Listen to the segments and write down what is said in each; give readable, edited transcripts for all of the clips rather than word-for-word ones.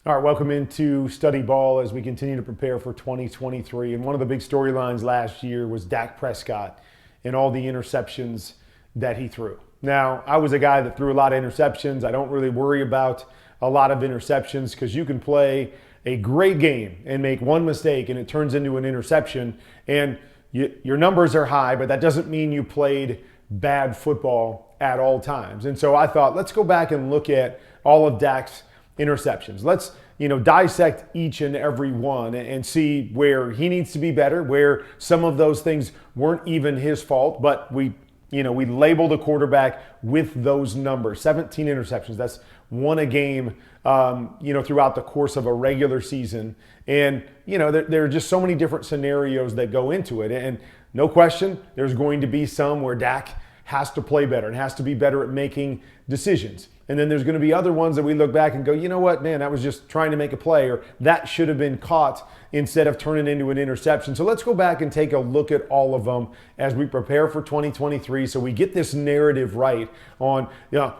All right, welcome into Studyball as we continue to prepare for 2023. And one of the big storylines last year was Dak Prescott and all the interceptions that he threw. Now, I was a guy that threw a lot of interceptions. I don't really worry about a lot of interceptions because you can play a great game and make one mistake and it turns into an interception. And your numbers are high, but that doesn't mean you played bad football at all times. And so I thought, let's go back and look at all of Dak's interceptions. Let's dissect each and every one and see where he needs to be better, where some of those things weren't even his fault, but we label the quarterback with those numbers. 17 interceptions. That's one a game, throughout the course of a regular season. And, there are just so many different scenarios that go into it. And no question, there's going to be some where Dak has to play better and has to be better at making decisions. And then there's going to be other ones that we look back and go, you know what, man, that was just trying to make a play, or that should have been caught instead of turning into an interception. So let's go back and take a look at all of them as we prepare for 2023 so we get this narrative right on,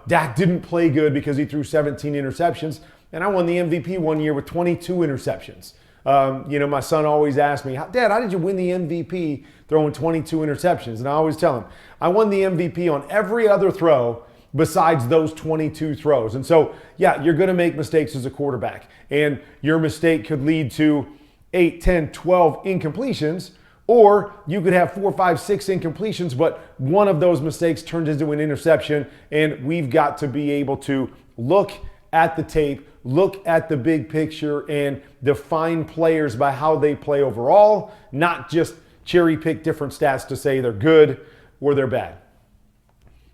Dak didn't play good because he threw 17 interceptions. And I won the MVP one year with 22 interceptions. My son always asks me, Dad, how did you win the MVP throwing 22 interceptions? And I always tell him, I won the MVP on every other throw besides those 22 throws. And so, you're going to make mistakes as a quarterback. And your mistake could lead to 8, 10, 12 incompletions, or you could have 4, 5, 6 incompletions, but one of those mistakes turns into an interception. And we've got to be able to look at the tape, look at the big picture, and define players by how they play overall, not just cherry pick different stats to say they're good or they're bad.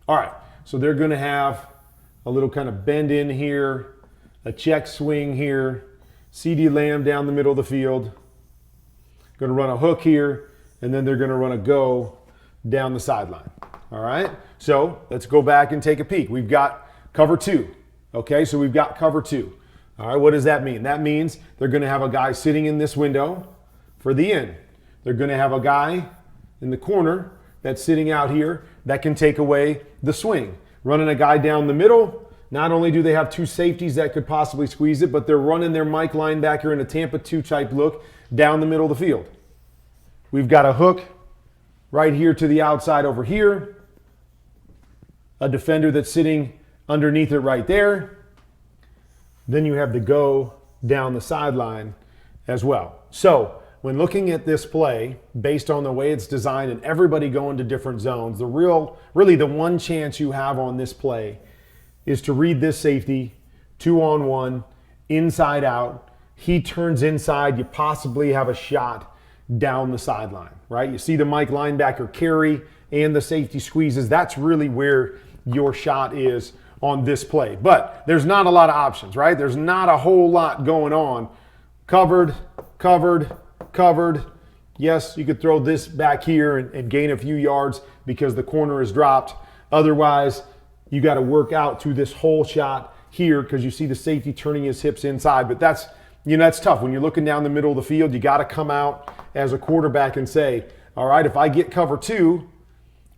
All right, so they're going to have a little kind of bend in here, a check swing here, CeeDee Lamb down the middle of the field, going to run a hook here, and then they're going to run a go down the sideline. All right, so let's go back and take a peek. We've got cover two. Okay, so we've got cover two. All right, what does that mean? That means they're going to have a guy sitting in this window for the end. They're going to have a guy in the corner that's sitting out here that can take away the swing. Running a guy down the middle. Not only do they have two safeties that could possibly squeeze it, but they're running their Mike linebacker in a Tampa 2 type look down the middle of the field. We've got a hook right here to the outside over here. A defender that's sitting underneath it right there. Then you have the go down the sideline as well. So when looking at this play, based on the way it's designed and everybody going to different zones, really the one chance you have on this play is to read this safety 2-on-1, inside out. He turns inside, you possibly have a shot down the sideline, right? You see the Mike linebacker carry and the safety squeezes. That's really where your shot is on this play. But there's not a lot of options, right? There's not a whole lot going on. Covered. Yes, you could throw this back here and gain a few yards because the corner is dropped. Otherwise, you got to work out to this whole shot here because you see the safety turning his hips inside. But that's tough. When you're looking down the middle of the field, you got to come out as a quarterback and say, all right, if I get cover two,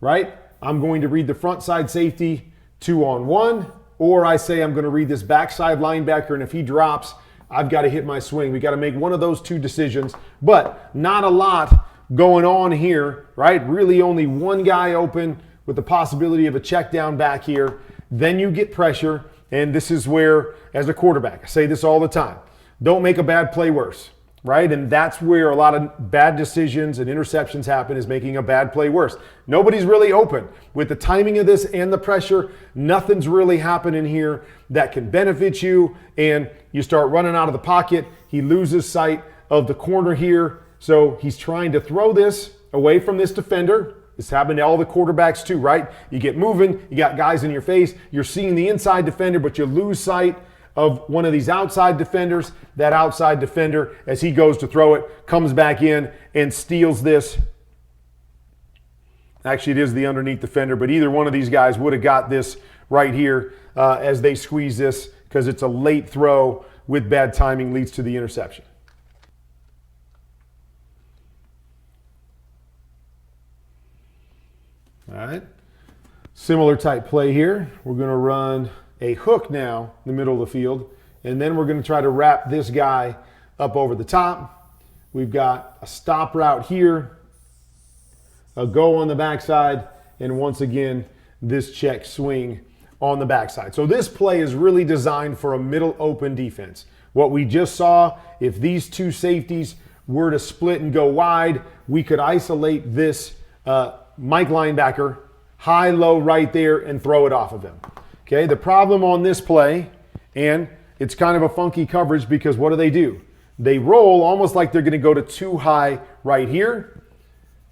right, I'm going to read the front side safety 2-on-1, or I say I'm going to read this backside linebacker, and if he drops, I've got to hit my swing. We got to make one of those two decisions, but not a lot going on here, right? Really only one guy open with the possibility of a check down back here. Then you get pressure, and this is where, as a quarterback, I say this all the time, don't make a bad play worse, right? And that's where a lot of bad decisions and interceptions happen, is making a bad play worse. Nobody's really open. With the timing of this and the pressure, nothing's really happening here that can benefit you, and you start running out of the pocket. He loses sight of the corner here, so he's trying to throw this away from this defender. This happened to all the quarterbacks too, right? You get moving, you got guys in your face, you're seeing the inside defender, but you lose sight of one of these outside defenders. That outside defender, as he goes to throw it, comes back in and steals this. Actually, it is the underneath defender, but either one of these guys would have got this right here as they squeeze this, because it's a late throw with bad timing, leads to the interception. All right. Similar type play here. We're going to run a hook now in the middle of the field And then we're going to try to wrap this guy up over the top. We've got a stop route here, a go on the backside, and once again, this check swing on the backside. So this play is really designed for a middle open defense. What we just saw, if these two safeties were to split and go wide, we could isolate this Mike linebacker, high, low right there, and throw it off of him. Okay, the problem on this play, and it's kind of a funky coverage because what do? They roll almost like they're going to go to too high right here,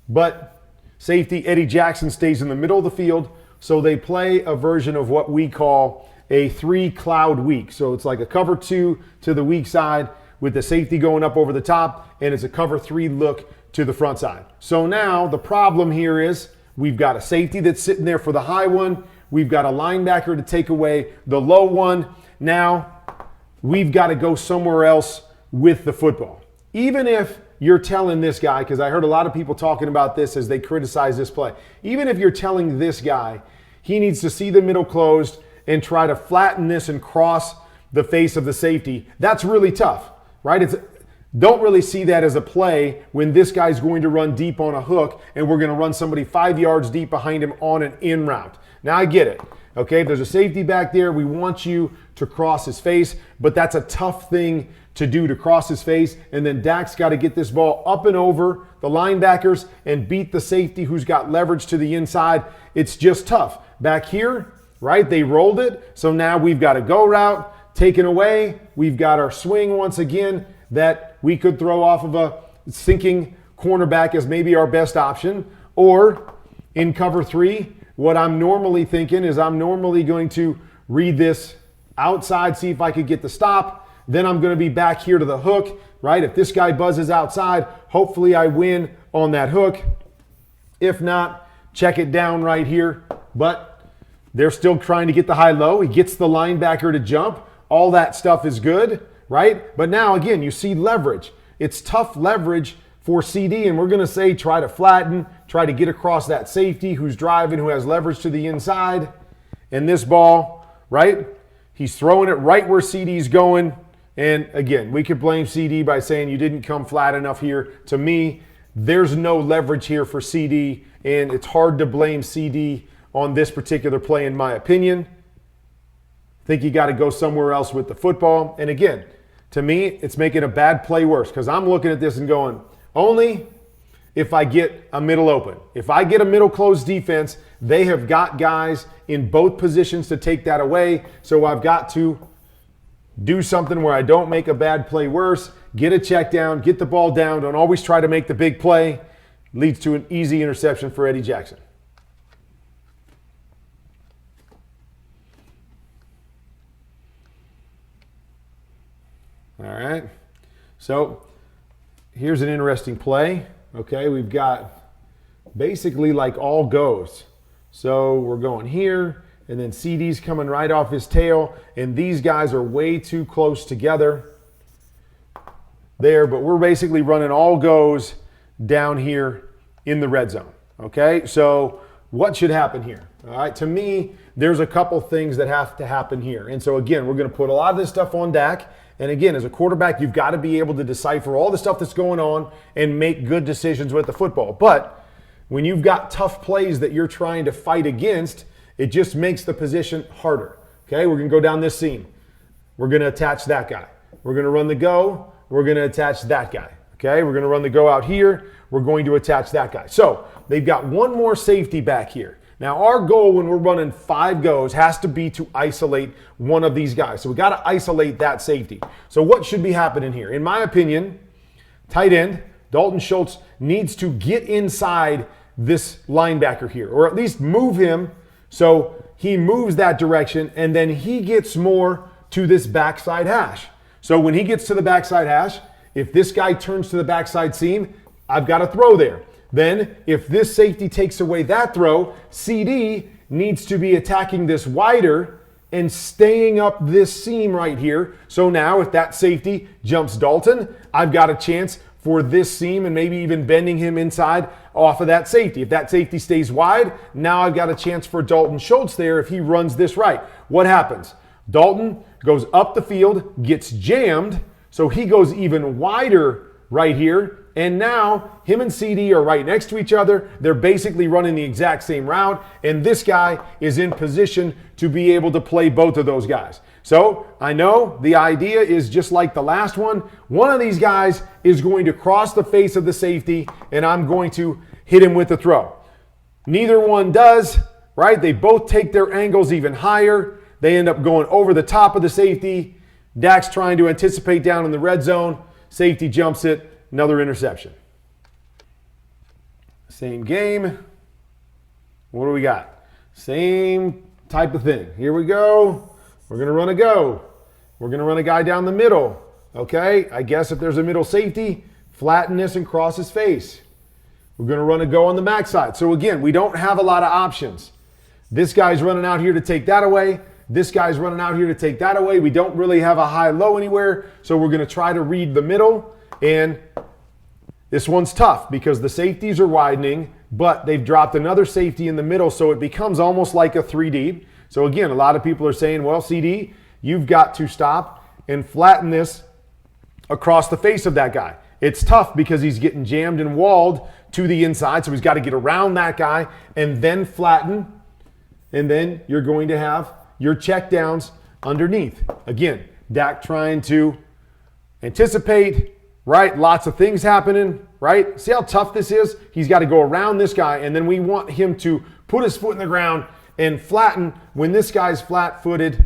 but safety Eddie Jackson stays in the middle of the field, so they play a version of what we call a 3 cloud weak. So it's like a cover 2 to the weak side with the safety going up over the top, and it's a cover 3 look to the front side. So now the problem here is we've got a safety that's sitting there for the high one. We've got a linebacker to take away the low one. Now we've got to go somewhere else with the football. Even if you're telling this guy, because I heard a lot of people talking about this as they criticize this play, even if you're telling this guy he needs to see the middle closed and try to flatten this and cross the face of the safety, that's really tough, right? Don't really see that as a play when this guy's going to run deep on a hook and we're going to run somebody 5 yards deep behind him on an in route. Now I get it. Okay, if there's a safety back there, we want you to cross his face, but that's a tough thing to do, to cross his face, and then Dak's got to get this ball up and over the linebackers and beat the safety who's got leverage to the inside. It's just tough. Back here, right, they rolled it, so now we've got a go route taken away. We've got our swing once again that we could throw off of a sinking cornerback as maybe our best option, or in cover 3, what I'm normally thinking is I'm normally going to read this outside, see if I could get the stop. Then I'm going to be back here to the hook, right? If this guy buzzes outside, hopefully I win on that hook. If not, check it down right here. But they're still trying to get the high-low. He gets the linebacker to jump. All that stuff is good, right? But now, again, you see leverage. It's tough leverage for CD, and we're going to say try to flatten, try to get across that safety who's driving, who has leverage to the inside. And this ball, right? He's throwing it right where CD's going. And again, we could blame CD by saying you didn't come flat enough here. To me, there's no leverage here for CD, and it's hard to blame CD on this particular play, in my opinion. I think you got to go somewhere else with the football. And again, to me, it's making a bad play worse because I'm looking at this and going, only if I get a middle open. If I get a middle closed defense, they have got guys in both positions to take that away. So I've got to do something where I don't make a bad play worse, get a check down, get the ball down, don't always try to make the big play. Leads to an easy interception for Eddie Jackson. All right, so here's an interesting play. Okay, we've got basically like all goes. So we're going here, and then CD's coming right off his tail, and these guys are way too close together there, but we're basically running all goes down here in the red zone. Okay, so what should happen here? All right, to me, there's a couple things that have to happen here. And so again, we're going to put a lot of this stuff on Dak. And again, as a quarterback, you've got to be able to decipher all the stuff that's going on and make good decisions with the football. But when you've got tough plays that you're trying to fight against, it just makes the position harder. Okay, we're going to go down this seam. We're going to attach that guy. We're going to run the go. We're going to attach that guy. Okay, we're going to run the go out here. We're going to attach that guy. So they've got one more safety back here. Now, our goal when we're running 5 goes has to be to isolate one of these guys. So we got to isolate that safety. So what should be happening here? In my opinion, tight end, Dalton Schultz needs to get inside this linebacker here, or at least move him so he moves that direction, and then he gets more to this backside hash. So when he gets to the backside hash, if this guy turns to the backside seam, I've got to throw there. Then, if this safety takes away that throw, CD needs to be attacking this wider and staying up this seam right here. So now, if that safety jumps Dalton, I've got a chance for this seam and maybe even bending him inside off of that safety. If that safety stays wide, now I've got a chance for Dalton Schultz there if he runs this right. What happens? Dalton goes up the field, gets jammed, so he goes even wider right here. And now him and CD are right next to each other. They're basically running the exact same route. And this guy is in position to be able to play both of those guys. So I know the idea is just like the last one. One of these guys is going to cross the face of the safety, and I'm going to hit him with the throw. Neither one does, right? They both take their angles even higher. They end up going over the top of the safety. Dak's trying to anticipate down in the red zone. Safety jumps it. Another interception. Same game. What do we got? Same type of thing. Here we go. We're going to run a go. We're going to run a guy down the middle. Okay, I guess if there's a middle safety, flatten this and cross his face. We're going to run a go on the backside. So again, we don't have a lot of options. This guy's running out here to take that away. This guy's running out here to take that away. We don't really have a high-low anywhere. So we're going to try to read the middle. And this one's tough because the safeties are widening, but they've dropped another safety in the middle, so it becomes almost like a 3 deep. So again, a lot of people are saying, well, CD, you've got to stop and flatten this across the face of that guy. It's tough because he's getting jammed and walled to the inside, so he's got to get around that guy and then flatten, and then you're going to have your check downs underneath. Again, Dak trying to anticipate, right? Lots of things happening, right? See how tough this is? He's got to go around this guy, and then we want him to put his foot in the ground and flatten when this guy's flat-footed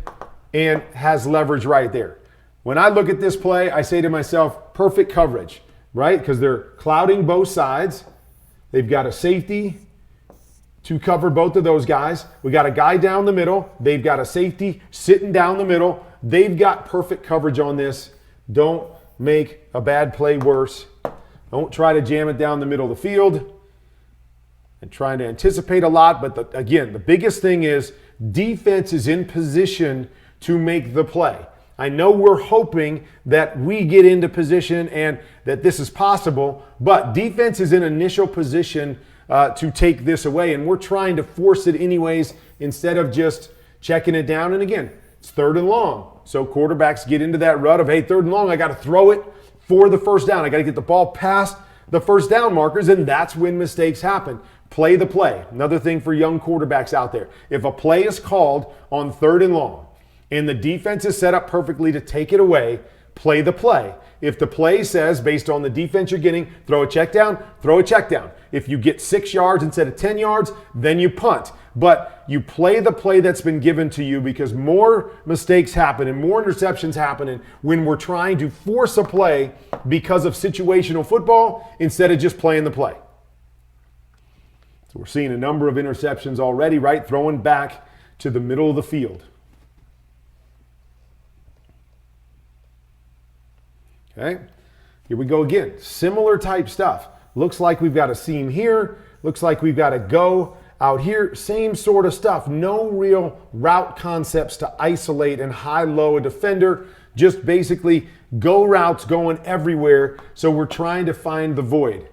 and has leverage right there. When I look at this play, I say to myself, perfect coverage, right? Because they're clouding both sides. They've got a safety to cover both of those guys. We got a guy down the middle. They've got a safety sitting down the middle. They've got perfect coverage on this. Don't make a bad play worse. Don't try to jam it down the middle of the field and trying to anticipate a lot. But again, the biggest thing is defense is in position to make the play. I know we're hoping that we get into position and that this is possible, but defense is in initial position to take this away, and we're trying to force it anyways instead of just checking it down. And again, it's 3rd and long. So quarterbacks get into that rut of, hey, 3rd and long, I got to throw it for the first down. I got to get the ball past the first down markers, and that's when mistakes happen. Play the play. Another thing for young quarterbacks out there. If a play is called on 3rd and long and the defense is set up perfectly to take it away, play the play. If the play says, based on the defense you're getting, throw a check down, throw a check down. If you get 6 yards instead of 10 yards, then you punt. But you play the play that's been given to you because more mistakes happen and more interceptions happen when we're trying to force a play because of situational football instead of just playing the play. So we're seeing a number of interceptions already, right? Throwing back to the middle of the field. Okay, here we go again. Similar type stuff. Looks like we've got a seam here. Looks like we've got a go out here. Same sort of stuff. No real route concepts to isolate and high-low a defender. Just basically go routes going everywhere. So we're trying to find the void.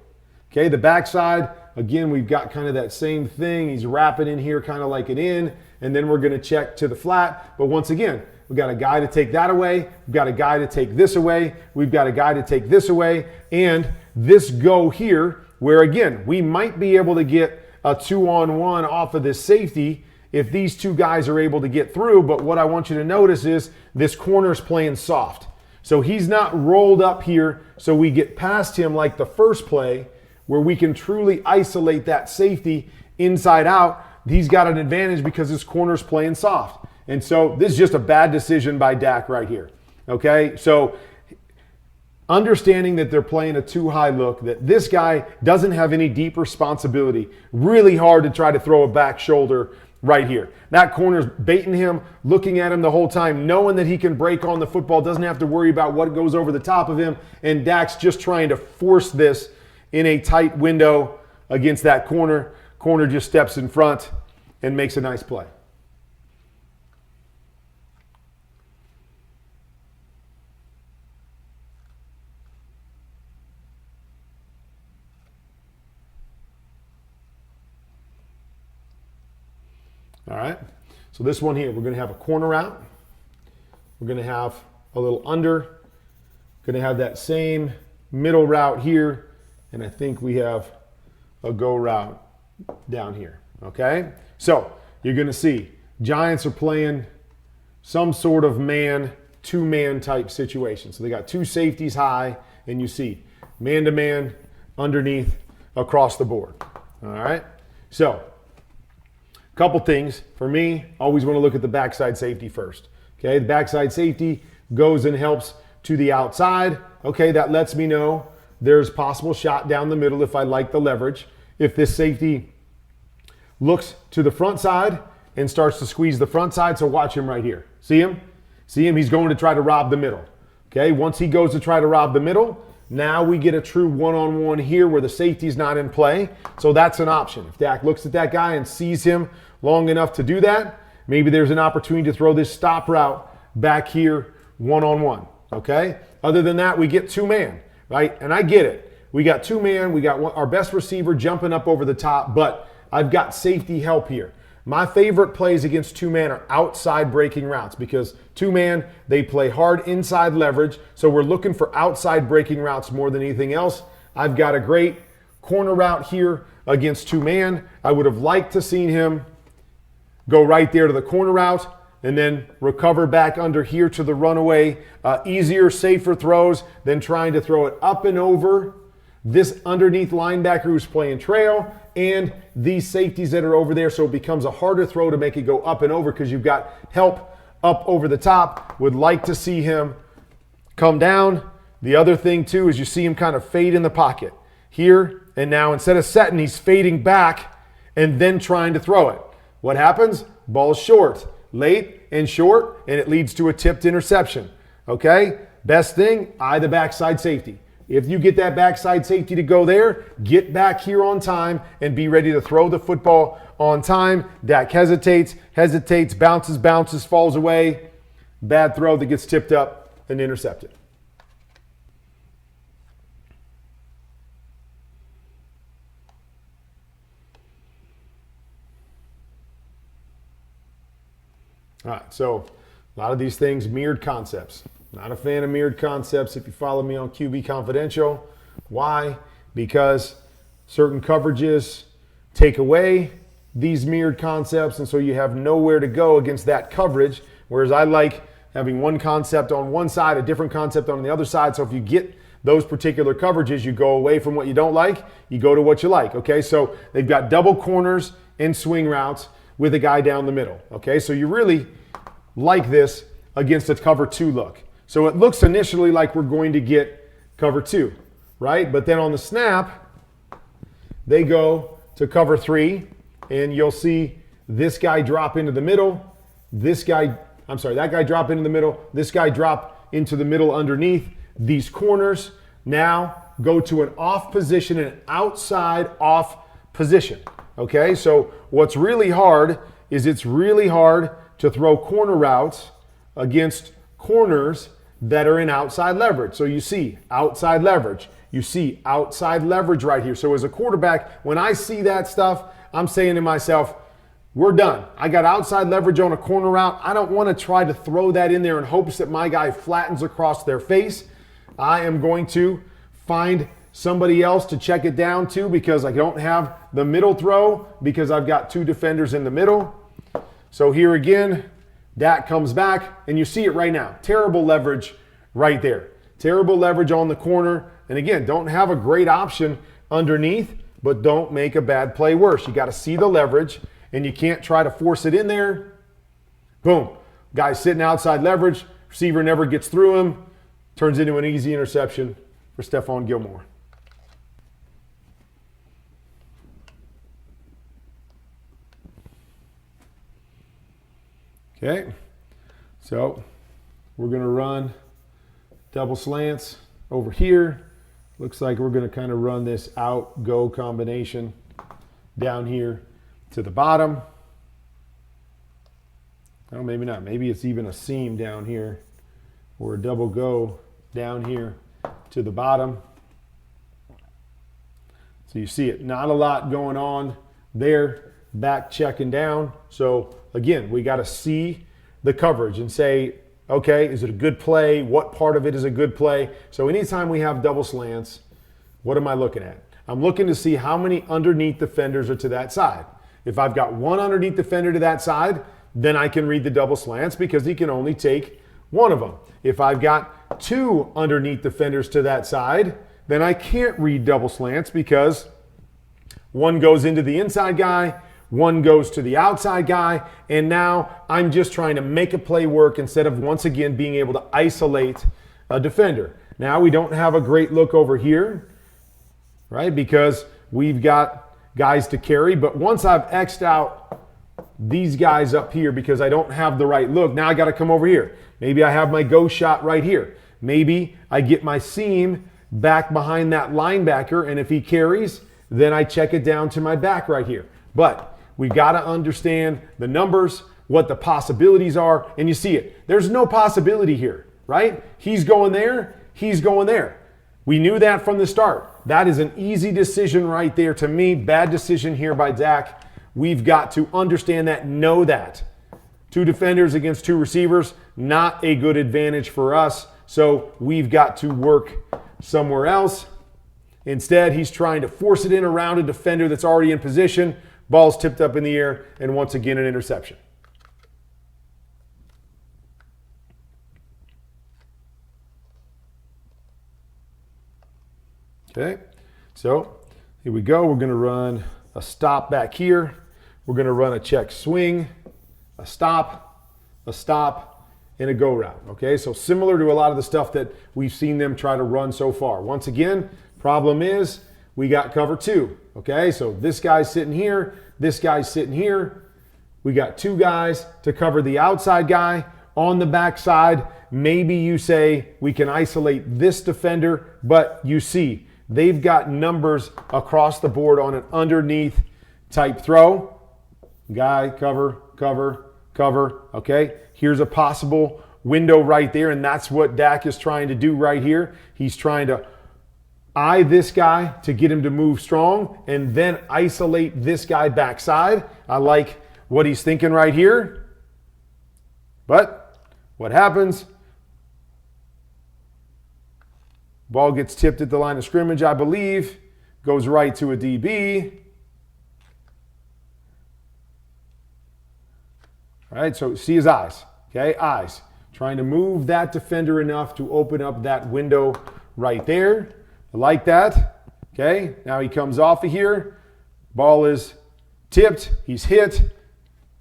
Okay, the backside, again, we've got kind of that same thing. He's wrapping in here kind of like an in, and then we're going to check to the flat. But once again, we've got a guy to take that away. We've got a guy to take this away. We've got a guy to take this away. And this go here, where again, we might be able to get a 2-on-1 off of this safety if these two guys are able to get through. But what I want you to notice is this corner's playing soft. So he's not rolled up here so we get past him like the first play where we can truly isolate that safety inside out. He's got an advantage because his corner's playing soft. And so this is just a bad decision by Dak right here. Okay, so understanding that they're playing a too high look, that this guy doesn't have any deep responsibility. Really hard to try to throw a back shoulder right here. That corner's baiting him, looking at him the whole time, knowing that he can break on the football, doesn't have to worry about what goes over the top of him, and Dak's just trying to force this in a tight window against that corner. Corner just steps in front and makes a nice play. All right, so this one here, we're going to have a corner out. We're going to have a little under. Going to have that same middle route here. And I think we have a go route down here. Okay? So you're going to see Giants are playing some sort of man, two-man type situation. So they got two safeties high, and you see man-to-man underneath across the board. All right? So a couple things. For me, always want to look at the backside safety first. Okay? The backside safety goes and helps to the outside. Okay, that lets me know there's possible shot down the middle if I like the leverage. If this safety looks to the front side and starts to squeeze the front side, so watch him right here. See him? See him? He's going to try to rob the middle. Okay, once he goes to try to rob the middle, now we get a true one-on-one here where the safety's not in play. So that's an option. If Dak looks at that guy and sees him long enough to do that, maybe there's an opportunity to throw this stop route back here one-on-one. Okay? Other than that, we get two-man, right? And I get it. We got two-man. We got our best receiver jumping up over the top, but I've got safety help here. My favorite plays against two-man are outside breaking routes because two-man, they play hard inside leverage, so we're looking for outside breaking routes more than anything else. I've got a great corner route here against two-man. I would have liked to seen him go right there to the corner route and then recover back under here to the runaway. Easier, safer throws than trying to throw it up and over this underneath linebacker who's playing trail and these safeties that are over there, so it becomes a harder throw to make it go up and over because you've got help up over the top. Would like to see him come down. The other thing too is you see him kind of fade in the pocket here, and now instead of setting, he's fading back and then trying to throw it. What happens? Ball's short, late and short, and it leads to a tipped interception. Okay? Best thing, eye the backside safety. If you get that backside safety to go there, get back here on time and be ready to throw the football on time. Dak hesitates, bounces, falls away. Bad throw that gets tipped up and intercepted. All right, so a lot of these things, mirrored concepts. Not a fan of mirrored concepts if you follow me on QBConfidential. Why? Because certain coverages take away these mirrored concepts, and so you have nowhere to go against that coverage, whereas I like having one concept on one side, a different concept on the other side. So if you get those particular coverages, you go away from what you don't like, you go to what you like, okay? So they've got double corners and swing routes with a guy down the middle, okay? So you really like this against a cover two look. So it looks initially like we're going to get cover two, right? But then on the snap, they go to cover three, and you'll see this guy drop into the middle, that guy drop into the middle, this guy drop into the middle underneath. These corners now go to an off position and an outside off position, okay? So what's really hard is it's really hard to throw corner routes against corners that are in outside leverage. So you see outside leverage. You see outside leverage right here. So as a quarterback, when I see that stuff, I'm saying to myself, we're done. I got outside leverage on a corner route. I don't want to try to throw that in there in hopes that my guy flattens across their face. I am going to find somebody else to check it down to because I don't have the middle throw because I've got two defenders in the middle. So here again, Dak comes back, and you see it right now. Terrible leverage right there. Terrible leverage on the corner. And again, don't have a great option underneath, but don't make a bad play worse. You got to see the leverage, and you can't try to force it in there. Boom. Guy's sitting outside leverage. Receiver never gets through him. Turns into an easy interception for Stephon Gilmore. Okay, so we're going to run double slants over here. Looks like we're going to kind of run this out-go combination down here to the bottom. Oh, maybe not. Maybe it's even a seam down here or a double go down here to the bottom. So you see it. Not a lot going on there. Back checking down. So again, we got to see the coverage and say, Okay, is it a good play? What part of it is a good play? So anytime we have double slants, what am I looking at? I'm looking to see how many underneath defenders are to that side. If I've got one underneath defender to that side, then I can read the double slants because he can only take one of them. If I've got two underneath defenders to that side, then I can't read double slants because one goes into the inside guy, one goes to the outside guy, and now I'm just trying to make a play work instead of once again being able to isolate a defender. Now we don't have a great look over here, right? Because we've got guys to carry, but once I've X'd out these guys up here because I don't have the right look, now I got to come over here. Maybe I have my go shot right here. Maybe I get my seam back behind that linebacker, and if he carries, then I check it down to my back right here. But we've got to understand the numbers, what the possibilities are, and you see it. There's no possibility here, right? He's going there, he's going there. We knew that from the start. That is an easy decision right there to me. Bad decision here by Dak. We've got to understand that, know that. Two defenders against two receivers, not a good advantage for us. So we've got to work somewhere else. Instead, he's trying to force it in around a defender that's already in position. Ball's tipped up in the air, and once again, an interception. Okay, so here we go. We're going to run a stop back here. We're going to run a check swing, a stop, and a go route. Okay, so similar to a lot of the stuff that we've seen them try to run so far. Once again, problem is we got cover two. Okay, so this guy's sitting here, this guy's sitting here. We got two guys to cover the outside guy on the backside. Maybe you say we can isolate this defender, but you see they've got numbers across the board on an underneath type throw. Guy, cover, cover, cover. Okay, here's a possible window right there, and that's what Dak is trying to do right here. He's trying to eye this guy to get him to move strong and then isolate this guy backside. I like what he's thinking right here. But what happens? Ball gets tipped at the line of scrimmage, I believe. Goes right to a DB. All right, so see his eyes. Okay, eyes. Trying to move that defender enough to open up that window right there. I like that. Okay, now he comes off of here. Ball is tipped. He's hit.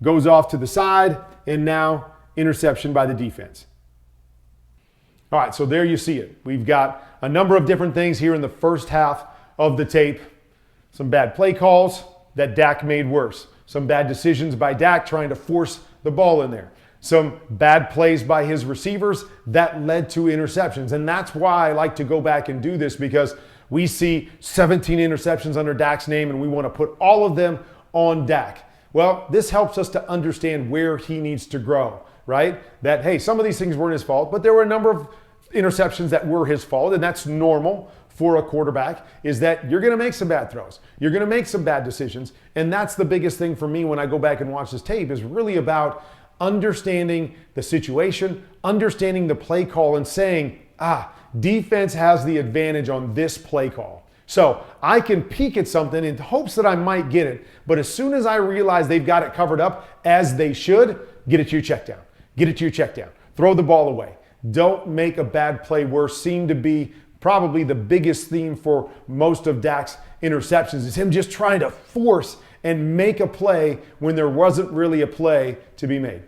Goes off to the side. And now interception by the defense. All right, so there you see it. We've got a number of different things here in the first half of the tape. Some bad play calls that Dak made worse. Some bad decisions by Dak trying to force the ball in there. Some bad plays by his receivers that led to interceptions. And that's why I like to go back and do this, because we see 17 interceptions under Dak's name and we want to put all of them on Dak. Well, this helps us to understand where he needs to grow, right? That, hey, some of these things weren't his fault, but there were a number of interceptions that were his fault, and that's normal for a quarterback, is that you're going to make some bad throws. You're going to make some bad decisions, and that's the biggest thing for me when I go back and watch this tape, is really about understanding the situation, understanding the play call, and saying, defense has the advantage on this play call. So I can peek at something in hopes that I might get it, but as soon as I realize they've got it covered up, as they should, get it to your check down. Get it to your check down. Throw the ball away. Don't make a bad play worse. Seem to be probably the biggest theme for most of Dak's interceptions, is him just trying to force and make a play when there wasn't really a play to be made.